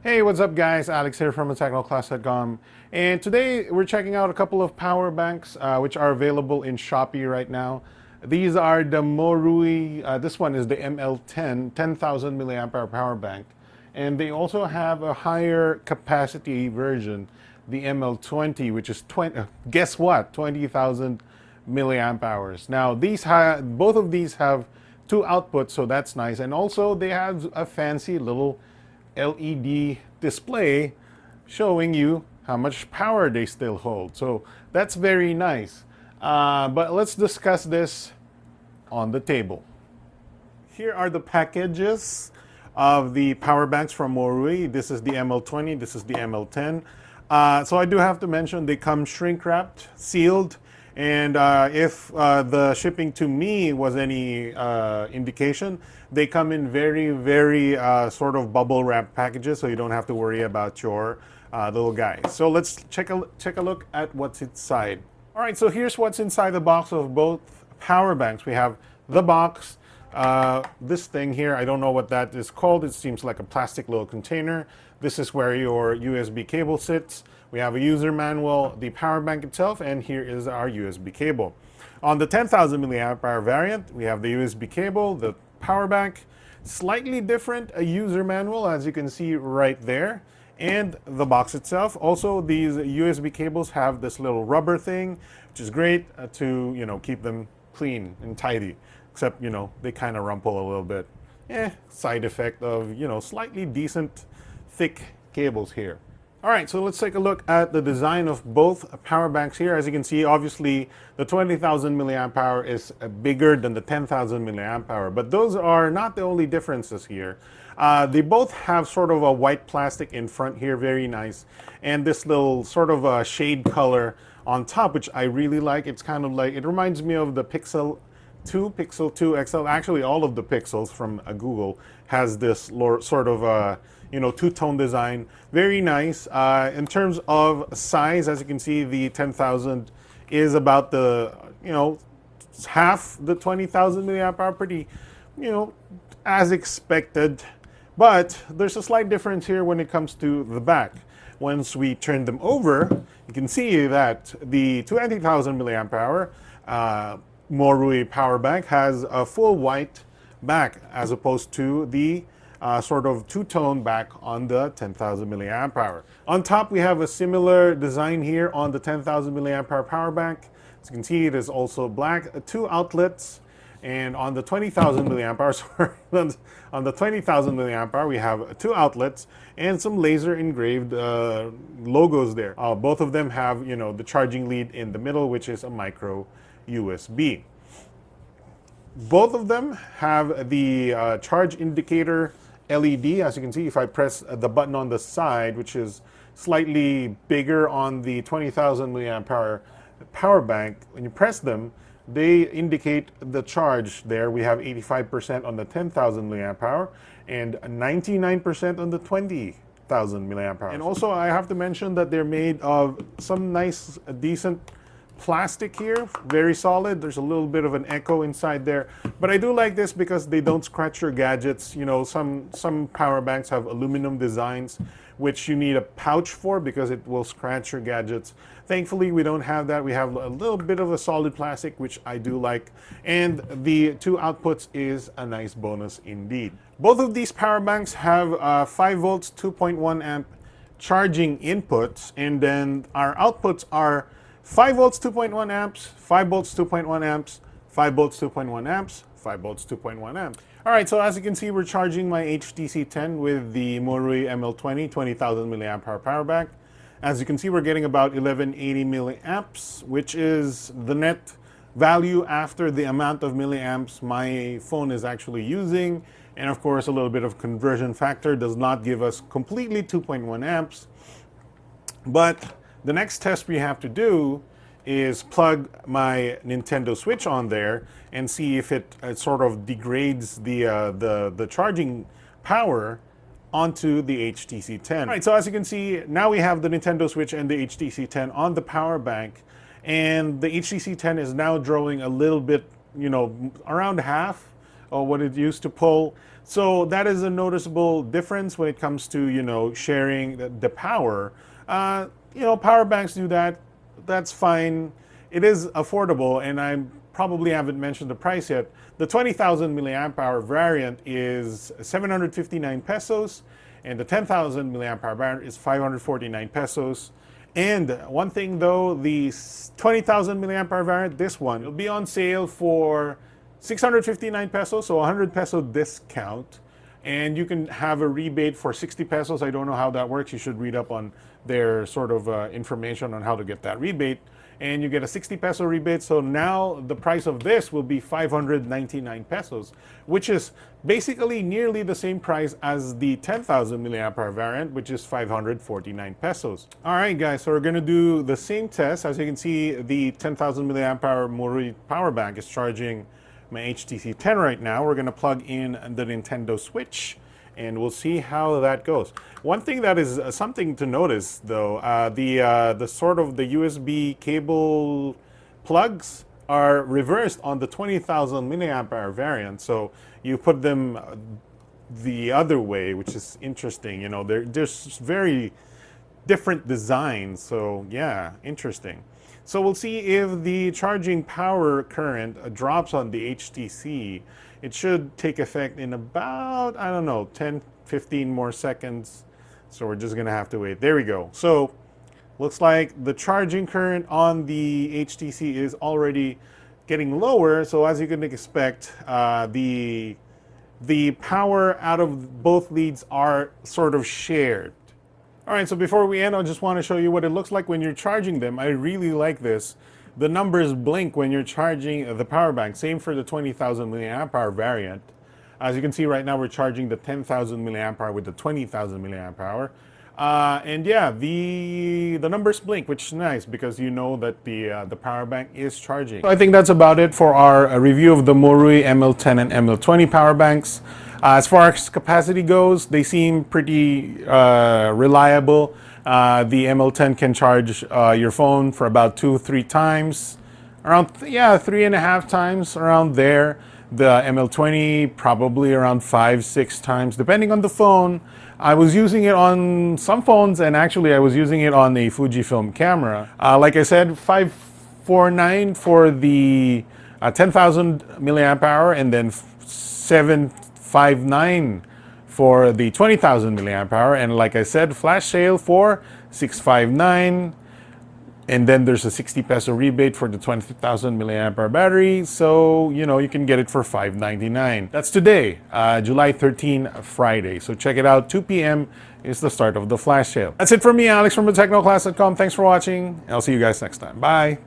Hey, what's up guys? Alex here from untitled.class.com, and today we're checking out a couple of power banks which are available in Shopee right now. These are the Morui, this one is the ML10, 10,000 milliamp hour power bank, and they also have a higher capacity version, the ML20, which is 20, guess what, 20,000 milliamp hours. Now both of these have two outputs, so that's nice, and also they have a fancy little LED display showing you how much power they still hold. So that's very nice. But let's discuss this on the table. Here are the packages of the power banks from Morui. This is the ML20, this is the ML10. So I do have to mention they come shrink wrapped, sealed, and if the shipping to me was any indication, they come in very sort of bubble wrap packages, so you don't have to worry about your little guys. So let's check a look at what's inside. All right, so here's what's inside the box of both power banks. We have the box, this thing here, I don't know what that is called. It seems like a plastic little container. This is where your USB cable sits. We have a user manual, the power bank itself, and here is our USB cable. On the 10,000 milliamp hour variant, we have the USB cable, the power bank, slightly different, a user manual, as you can see right there, and the box itself. Also, these USB cables have this little rubber thing, which is great to, keep them clean and tidy, except, they kind of rumple a little bit. Side effect of, slightly decent thick cables here. All right, so let's take a look at the design of both power banks here. As you can see, obviously the 20,000 milliamp hour is bigger than the 10,000 milliamp hour, but those are not the only differences here. They both have sort of a white plastic in front here, very nice, and this little sort of a shade color on top, which I really like. It's kind of like, it reminds me of the Pixel 2 XL. Actually, all of the Pixels from Google has this sort of two-tone design. Very nice. In terms of size, as you can see, the 10,000 is about the, half the 20,000 milliamp hour. Pretty, as expected. But there's a slight difference here when it comes to the back. Once we turn them over, you can see that the 20,000 milliamp hour Morui power bank has a full white back as opposed to the sort of two-tone back on the 10,000 milliamp hour. On top, we have a similar design here on the 10,000 milliamp hour power bank. As you can see, it is also black, two outlets, and on the 20,000 milliamp hour, sorry, on the 20,000 milliamp hour, we have two outlets and some laser engraved logos there. Both of them have, the charging lead in the middle, which is a micro USB. Both of them have the charge indicator LED. As you can see, if I press the button on the side, which is slightly bigger on the 20,000 milliamp hour power bank, when you press them, they indicate the charge there. We have 85% on the 10,000 milliamp hour and 99% on the 20,000 milliamp hour. And also, I have to mention that they're made of some nice, decent plastic here, very solid. There's a little bit of an echo inside there, but I do like this because they don't scratch your gadgets. Some power banks have aluminum designs, which you need a pouch for because it will scratch your gadgets. Thankfully, we don't have that. We have a little bit of a solid plastic, which I do like, and the two outputs is a nice bonus indeed. Both of these power banks have 5 volts, 2.1 amp charging inputs, and then our outputs are 5 volts, 2.1 amps, 5 volts, 2.1 amps, 5 volts, 2.1 amps, 5 volts, 2.1 amps. All right, so as you can see, we're charging my HTC 10 with the Morui ML20 20,000 milliamp hour power bank. As you can see, we're getting about 1180 milliamps, which is the net value after the amount of milliamps my phone is actually using. And of course, a little bit of conversion factor does not give us completely 2.1 amps. But the next test we have to do is plug my Nintendo Switch on there and see if it sort of degrades the charging power onto the HTC 10. All right, so as you can see, now we have the Nintendo Switch and the HTC 10 on the power bank, and the HTC 10 is now drawing a little bit, around half of what it used to pull. So that is a noticeable difference when it comes to, sharing the power. Power banks do that. That's fine. It is affordable, and I probably haven't mentioned the price yet. The 20,000 milliamp hour variant is 759 pesos, and the 10,000 milliamp hour variant is 549 pesos. And one thing though, the 20,000 milliamp hour variant, this one, will be on sale for 659 pesos, so 100 peso discount. And you can have a rebate for 60 pesos. I don't know how that works. You should read up on their sort of information on how to get that rebate. And you get a 60 peso rebate. So now the price of this will be 599 pesos, which is basically nearly the same price as the 10,000 milliamp hour variant, which is 549 pesos. All right, guys, so we're going to do the same test. As you can see, the 10,000 milliamp hour Morui power bank is charging my HTC 10 right now. We're going to plug in the Nintendo Switch, and we'll see how that goes. One thing that is something to notice, though, the sort of the USB cable plugs are reversed on the 20,000 milliamp hour variant. So you put them the other way, which is interesting. They're just very different designs. So yeah, interesting. So we'll see if the charging power current drops on the HTC. It should take effect in about, 10, 15 more seconds. So we're just gonna have to wait. There we go. So looks like the charging current on the HTC is already getting lower. So as you can expect, the power out of both leads are sort of shared. All right, so before we end, I just want to show you what it looks like when you're charging them. I really like this. The numbers blink when you're charging the power bank. Same for the 20,000 milliamp hour variant. As you can see right now, we're charging the 10,000 milliamp hour with the 20,000 milliamp hour. And yeah, the numbers blink, which is nice because you know that the power bank is charging. So I think that's about it for our review of the Morui ML10 and ML20 power banks. As far as capacity goes, they seem pretty reliable. The ML10 can charge your phone for about 2-3 times, around 3.5 times around there. The ML20 probably around 5-6 times, depending on the phone. I was using it on some phones, and actually I was using it on a Fujifilm camera. Like I said, 549 for the 10,000 milliamp hour, and then 759 for the 20,000 milliamp hour, and like I said, flash sale for 659, and then there's a 60 peso rebate for the 20,000 milliamp hour battery, so you can get it for 599. That's today, July 13, Friday. So check it out. 2 p.m. is the start of the flash sale. That's it for me, Alex from thetechnoclass.com. Thanks for watching, and I'll see you guys next time. Bye.